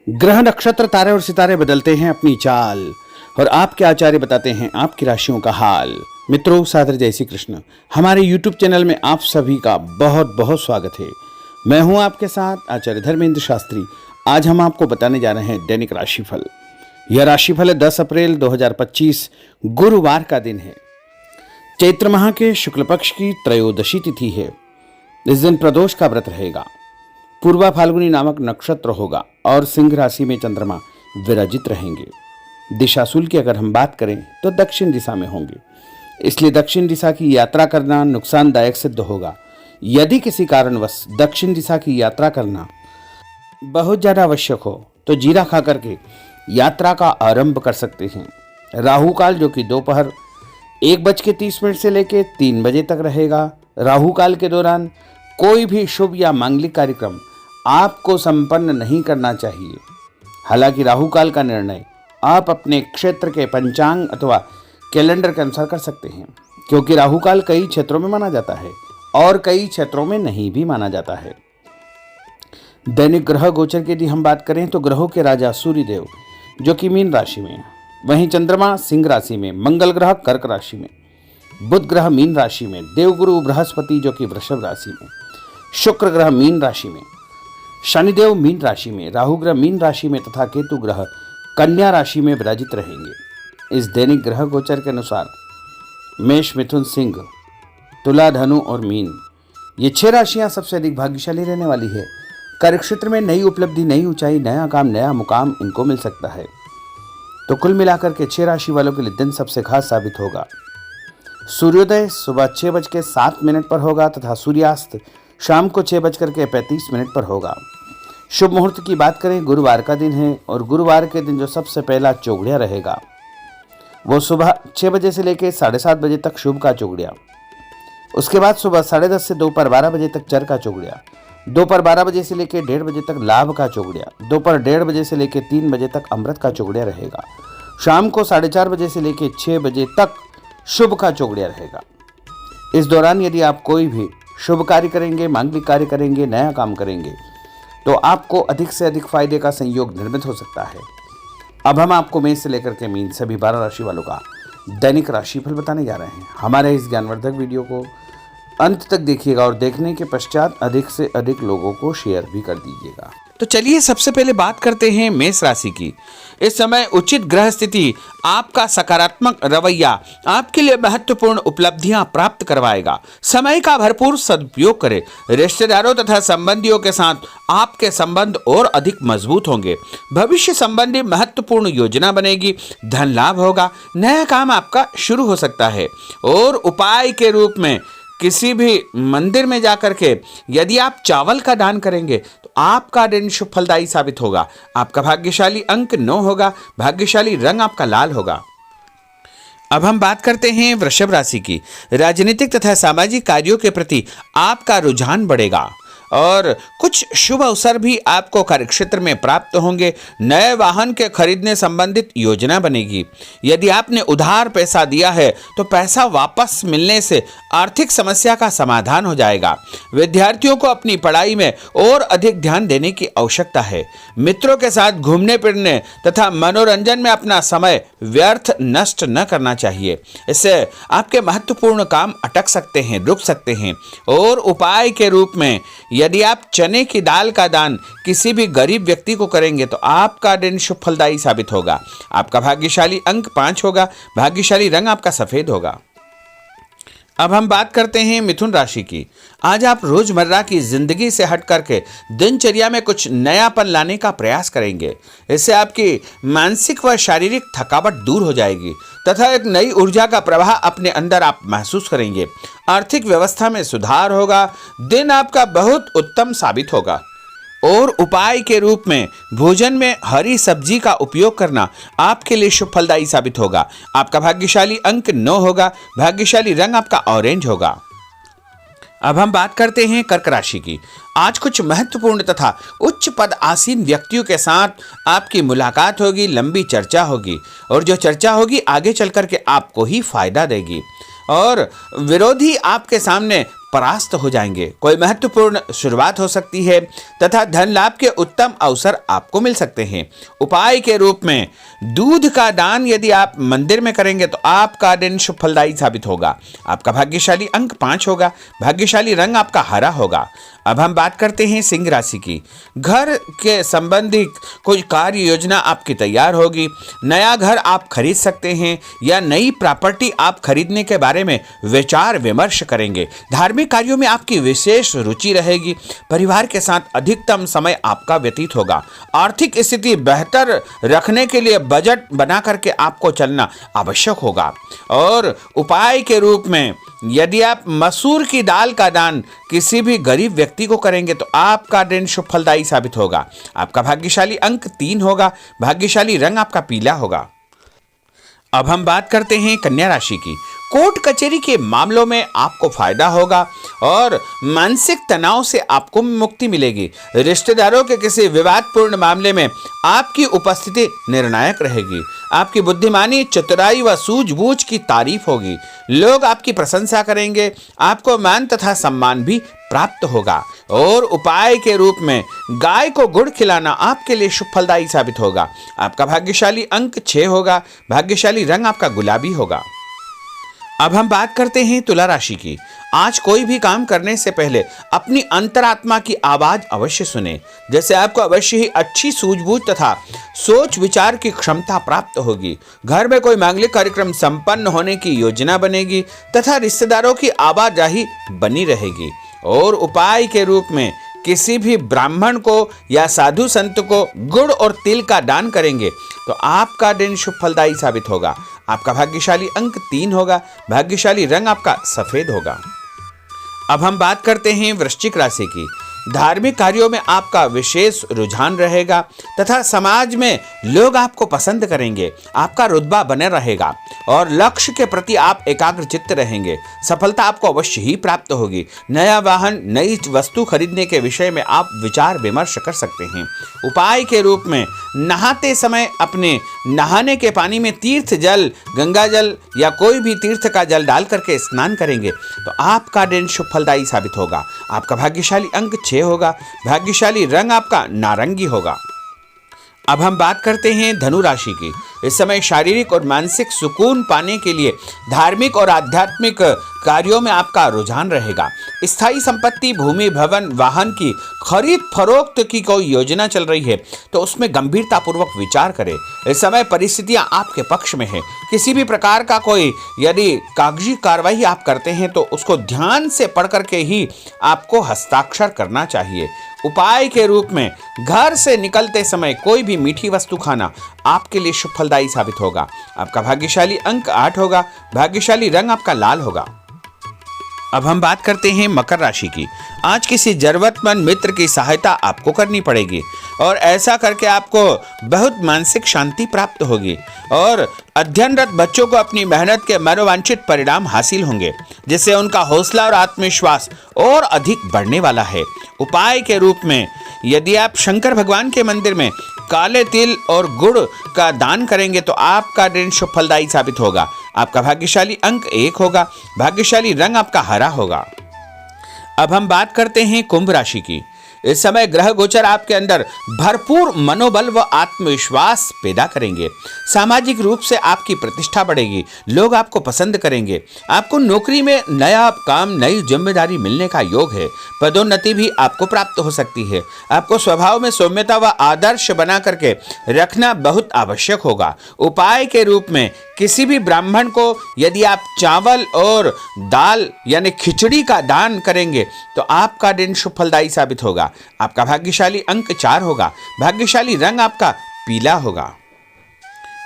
ग्रह नक्षत्र तारे और सितारे बदलते हैं अपनी चाल और आपके आचार्य बताते हैं आपकी राशियों का हाल। मित्रों, सादर जय श्री कृष्ण। हमारे YouTube चैनल में आप सभी का बहुत बहुत स्वागत है। मैं हूं आपके साथ आचार्य धर्मेंद्र शास्त्री। आज हम आपको बताने जा रहे हैं दैनिक राशिफल। यह राशिफल है 10 अप्रैल 2025 गुरुवार का दिन है। चैत्र माह के शुक्ल पक्ष की त्रयोदशी तिथि है। इस दिन प्रदोष का व्रत रहेगा। पूर्वा फाल्गुनी नामक नक्षत्र होगा और सिंह राशि में चंद्रमा विराजित रहेंगे। दिशाशूल की अगर हम बात करें तो दक्षिण दिशा में होंगे, इसलिए दक्षिण दिशा की यात्रा करना नुकसानदायक सिद्ध होगा। यदि किसी कारणवश दक्षिण दिशा की यात्रा करना बहुत ज्यादा आवश्यक हो तो जीरा खा करके यात्रा का आरंभ कर सकते हैं। राहु काल जो कि दोपहर 1:30 से लेकर 3 बजे तक रहेगा। राहु काल के दौरान कोई भी शुभ या मांगलिक कार्यक्रम आपको संपन्न नहीं करना चाहिए। हालांकि राहु काल का निर्णय आप अपने क्षेत्र के पंचांग अथवा कैलेंडर के अनुसार कर सकते हैं, क्योंकि राहु काल कई क्षेत्रों में माना जाता है और कई क्षेत्रों में नहीं भी माना जाता है। दैनिक ग्रह गोचर की यदि हम बात करें तो ग्रहों के राजा सूर्य देव जो कि मीन राशि में, वहीं चंद्रमा सिंह राशि में, मंगल ग्रह कर्क राशि में, बुध ग्रह मीन राशि में, देवगुरु बृहस्पति जो कि वृषभ राशि में, शुक्र ग्रह मीन राशि में, शनिदेव मीन राशि में, राहु ग्रह मीन राशि में तथा केतु ग्रह कन्या राशि में विराजित रहेंगे। इस दैनिक ग्रह गोचर के अनुसार मेष, मिथुन, सिंह, तुला, धनु और मीन ये 6 राशियां सबसे अधिक भाग्यशाली रहने वाली है। कार्यक्षेत्र में नई उपलब्धि, नई ऊंचाई, नया काम, नया मुकाम इनको मिल सकता है। तो कुल मिलाकर के 6 राशि वालों के लिए दिन सबसे खास साबित होगा। सूर्योदय सुबह 6:07 पर होगा तथा सूर्यास्त शाम को 6:35 पर होगा। शुभ मुहूर्त की बात करें, गुरुवार का दिन है और गुरुवार के दिन जो सबसे पहला चौगड़िया रहेगा वो सुबह 6 बजे से लेकर 7:30 बजे तक शुभ का चौगड़िया। उसके बाद सुबह 10:30 से दोपहर 12 बजे तक चर का चौगड़िया। दोपहर 12 बजे से लेकर 1:30 बजे तक लाभ का चौगड़िया। दोपहर 1:30 बजे से लेकर 3 बजे तक अमृत का चौगड़िया रहेगा। शाम को 4:30 बजे से लेकर 6 बजे तक शुभ का चौगड़िया रहेगा। इस दौरान यदि आप कोई भी शुभ कार्य करेंगे, मांगलिक कार्य करेंगे, नया काम करेंगे तो आपको अधिक से अधिक फायदे का संयोग निर्मित हो सकता है। अब हम आपको मेष से लेकर के मीन सभी 12 राशि वालों का दैनिक राशिफल बताने जा रहे हैं। हमारे इस ज्ञानवर्धक वीडियो को अंत तक देखिएगा और देखने के पश्चात अधिक से अधिक लोगों को शेयर भी कर दीजिएगा। तो चलिए सबसे पहले बात करते हैं मेष राशि की। इस समय उचित ग्रह स्थिति आपका सकारात्मक रवैया आपके लिए महत्वपूर्ण उपलब्धियां प्राप्त करवाएगा। समय का भरपूर सदुपयोग करें। रिश्तेदारों तथा संबंधियों के साथ आपके संबंध और अधिक मजबूत होंगे। भविष्य संबंधी महत्वपूर्ण योजना बनेगी। धन लाभ होगा। नया काम आपका शुरू हो सकता है और उपाय के रूप में किसी भी मंदिर में जाकर के यदि आप चावल का दान करेंगे तो आपका दिन शुभ फलदायी साबित होगा। आपका भाग्यशाली अंक 9 होगा। भाग्यशाली रंग आपका लाल होगा। अब हम बात करते हैं वृषभ राशि की। राजनीतिक तथा सामाजिक कार्यों के प्रति आपका रुझान बढ़ेगा और कुछ शुभ अवसर भी आपको कार्यक्षेत्र में प्राप्त होंगे। नए वाहन के खरीदने संबंधित योजना बनेगी। यदि आपने उधार पैसा दिया है तो पैसा वापस मिलने से आर्थिक समस्या का समाधान हो जाएगा। विद्यार्थियों को अपनी पढ़ाई में और अधिक ध्यान देने की आवश्यकता है। मित्रों के साथ घूमने फिरने तथा मनोरंजन में अपना समय व्यर्थ नष्ट न करना चाहिए। इससे आपके महत्वपूर्ण काम अटक सकते हैं, रुक सकते हैं। और उपाय के रूप में यदि आप चने की दाल का दान किसी भी गरीब व्यक्ति को करेंगे तो आपका दिन शुभ फलदायी साबित होगा। आपका भाग्यशाली अंक 5 होगा। भाग्यशाली रंग आपका सफेद होगा। अब हम बात करते हैं मिथुन राशि की। आज आप रोजमर्रा की जिंदगी से हट करके दिनचर्या में कुछ नयापन लाने का प्रयास करेंगे। इससे आपकी मानसिक व शारीरिक थकावट दूर हो जाएगी तथा एक नई ऊर्जा का प्रवाह अपने अंदर आप महसूस करेंगे। आर्थिक व्यवस्था में सुधार होगा। दिन आपका बहुत उत्तम साबित होगा और उपाय के रूप में भोजन में हरी सब्जी का उपयोग करना आपके लिए शुभ फलदायी साबित होगा। आपका भाग्यशाली अंक 9 होगा। भाग्यशाली रंग आपका ऑरेंज होगा। अब हम बात करते हैं कर्क राशि की। आज कुछ महत्वपूर्ण तथा उच्च पद आसीन व्यक्तियों के साथ आपकी मुलाकात होगी। लंबी चर्चा होगी और जो चर्चा होगी आगे चल करके आपको ही फायदा देगी और विरोधी आपके सामने परास्त हो जाएंगे। कोई महत्वपूर्ण शुरुआत हो सकती है तथा धन लाभ के उत्तम अवसर आपको मिल सकते हैं। उपाय के रूप में दूध का दान यदि आप मंदिर में करेंगे तो आपका दिन शुभ फलदायी साबित होगा। आपका भाग्यशाली अंक 5 होगा। भाग्यशाली रंग आपका हरा होगा। अब हम बात करते हैं सिंह राशि की। घर के संबंधी कोई कार्य योजना आपकी तैयार होगी। नया घर आप खरीद सकते हैं या नई प्रॉपर्टी आप खरीदने के बारे में विचार विमर्श करेंगे। धार्मिक कार्यों में आपकी विशेष रुचि रहेगी। परिवार के साथ अधिकतम समय आपका व्यतीत होगा। आर्थिक स्थिति बेहतर रखने के लिए बजट बना करके आपको चलना आवश्यक होगा। और उपाय के रूप में यदि आप मसूर की दाल का दान किसी भी गरीब व्यक्ति को करेंगे तो आपका दिन शुभ फलदायी साबित होगा। आपका भाग्यशाली अंक 3 होगा। भाग्यशाली रंग आपका पीला होगा। अब हम बात करते हैं कन्या राशि की। कोर्ट कचहरी के मामलों में आपको फायदा होगा और मानसिक तनाव से आपको मुक्ति मिलेगी। रिश्तेदारों के किसी विवादपूर्ण मामले में आपकी उपस्थिति निर्णायक रहेगी। आपकी बुद्धिमानी, चतुराई व सूझबूझ की तारीफ होगी। लोग आपकी प्रशंसा करेंगे। आपको मान तथा सम्मान भी प्राप्त होगा। और उपाय के रूप में गाय को गुड़ खिलाना आपके लिए शुभ फलदायी साबित होगा। आपका भाग्यशाली अंक 6 होगा। भाग्यशाली रंग आपका गुलाबी होगा। अब हम बात करते हैं तुला राशि की। आज कोई भी काम करने से पहले अपनी अंतरात्मा की आवाज अवश्य सुने। जैसे आपको अवश्य ही अच्छी सूझबूझ तथा सोच विचार की क्षमता प्राप्त होगी। घर में कोई मांगलिक कार्यक्रम संपन्न होने की योजना बनेगी तथा रिश्तेदारों की आवाजाही बनी रहेगी। और उपाय के रूप में किसी भी ब्राह्मण को या साधु संत को गुड़ और तिल का दान करेंगे तो आपका दिन शुभ फलदायी साबित होगा। आपका भाग्यशाली अंक 3 होगा। भाग्यशाली रंग आपका सफेद होगा। अब हम बात करते हैं वृश्चिक राशि की। धार्मिक कार्यों में आपका विशेष रुझान रहेगा तथा समाज में लोग आपको पसंद करेंगे। आपका रुतबा बने रहेगा और लक्ष्य के प्रति आप एकाग्रचित्त रहेंगे। सफलता आपको अवश्य ही प्राप्त होगी। नया वाहन, नई वस्तु खरीदने के विषय में आप विचार विमर्श कर सकते हैं। उपाय के रूप में नहाते समय अपने नहाने के पानी में तीर्थ जल, गंगा जल या कोई भी तीर्थ का जल डाल करके स्नान करेंगे तो आपका दिन शुभ फलदायी साबित होगा। आपका भाग्यशाली अंक 6 होगा। भाग्यशाली रंग आपका नारंगी होगा। अब हम बात करते हैं धनु राशि की। इस समय शारीरिक और मानसिक सुकून पाने के लिए धार्मिक और आध्यात्मिक कार्यों में आपका रुझान रहेगा। स्थायी संपत्ति, भूमि, भवन, वाहन की खरीद फरोख्त की कोई योजना चल रही है तो उसमें गंभीरता पूर्वक विचार करें। इस समय परिस्थितियां आपके पक्ष में है। किसी भी प्रकार का कोई यदि कागजी कार्रवाई आप करते हैं तो उसको ध्यान से पढ़ करके ही आपको हस्ताक्षर करना चाहिए। उपाय के रूप में घर से निकलते समय कोई भी मीठी वस्तु खाना आपके लिए शुभ फलदायी साबित होगा। आपका भाग्यशाली अंक 8 होगा। भाग्यशाली रंग आपका लाल होगा। अब हम बात करते हैं मकर राशि की। आज किसी जरूरतमंद मित्र की सहायता आपको करनी पड़ेगी और ऐसा करके आपको बहुत मानसिक शांति प्राप्त होगी और अध्ययनरत बच्चों को अपनी मेहनत के मनोवांछित परिणाम हासिल होंगे जिससे उनका हौसला और आत्मविश्वास और अधिक बढ़ने वाला है। उपाय के रूप में यदि आप शंकर भगवान के मंदिर में काले तिल और गुड़ का दान करेंगे तो आपका दिन शुभ फलदायी साबित होगा। आपका भाग्यशाली अंक 1 होगा। भाग्यशाली रंग आपका हरा होगा। अब हम बात करते हैं कुंभ राशि की। इस समय ग्रह गोचर आपके अंदर भरपूर मनोबल व आत्मविश्वास पैदा करेंगे। सामाजिक रूप से आपकी प्रतिष्ठा बढ़ेगी। लोग आपको पसंद करेंगे। आपको नौकरी में नया काम, नई जिम्मेदारी मिलने का योग है। पदोन्नति भी आपको प्राप्त हो सकती है। आपको स्वभाव में सौम्यता व आदर्श बना करके रखना बहुत आवश्यक होगा। उपाय के रूप में किसी भी ब्राह्मण को यदि आप चावल और दाल यानी खिचड़ी का दान करेंगे तो आपका दिन शुभ फलदायी साबित होगा। आपका भाग्यशाली अंक 4 होगा। भाग्यशाली रंग आपका पीला होगा।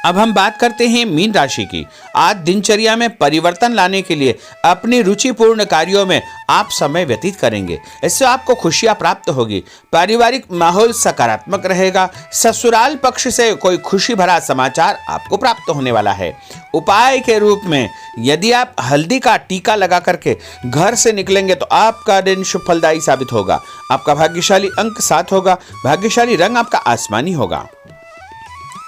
अब हम बात करते हैं मीन राशि की। आज दिनचर्या में परिवर्तन लाने के लिए अपनी रुचिपूर्ण कार्यों में आप समय व्यतीत करेंगे। इससे आपको खुशियां प्राप्त होगी। पारिवारिक माहौल सकारात्मक रहेगा। ससुराल पक्ष से कोई खुशी भरा समाचार आपको प्राप्त होने वाला है। उपाय के रूप में यदि आप हल्दी का टीका लगा करके घर से निकलेंगे तो आपका दिन शुभ फलदायी साबित होगा। आपका भाग्यशाली अंक 7 होगा। भाग्यशाली रंग आपका आसमानी होगा।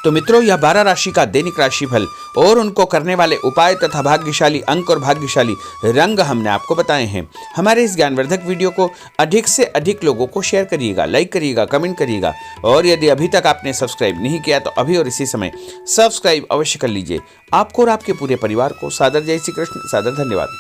तो मित्रों, यह 12 राशि का दैनिक राशिफल और उनको करने वाले उपाय तथा भाग्यशाली अंक और भाग्यशाली रंग हमने आपको बताए हैं। हमारे इस ज्ञानवर्धक वीडियो को अधिक से अधिक लोगों को शेयर करिएगा, लाइक करिएगा, कमेंट करिएगा, और यदि अभी तक आपने सब्सक्राइब नहीं किया तो अभी और इसी समय सब्सक्राइब अवश्य कर लीजिए। आपको और आपके पूरे परिवार को सादर जय श्री कृष्ण, सादर धन्यवाद।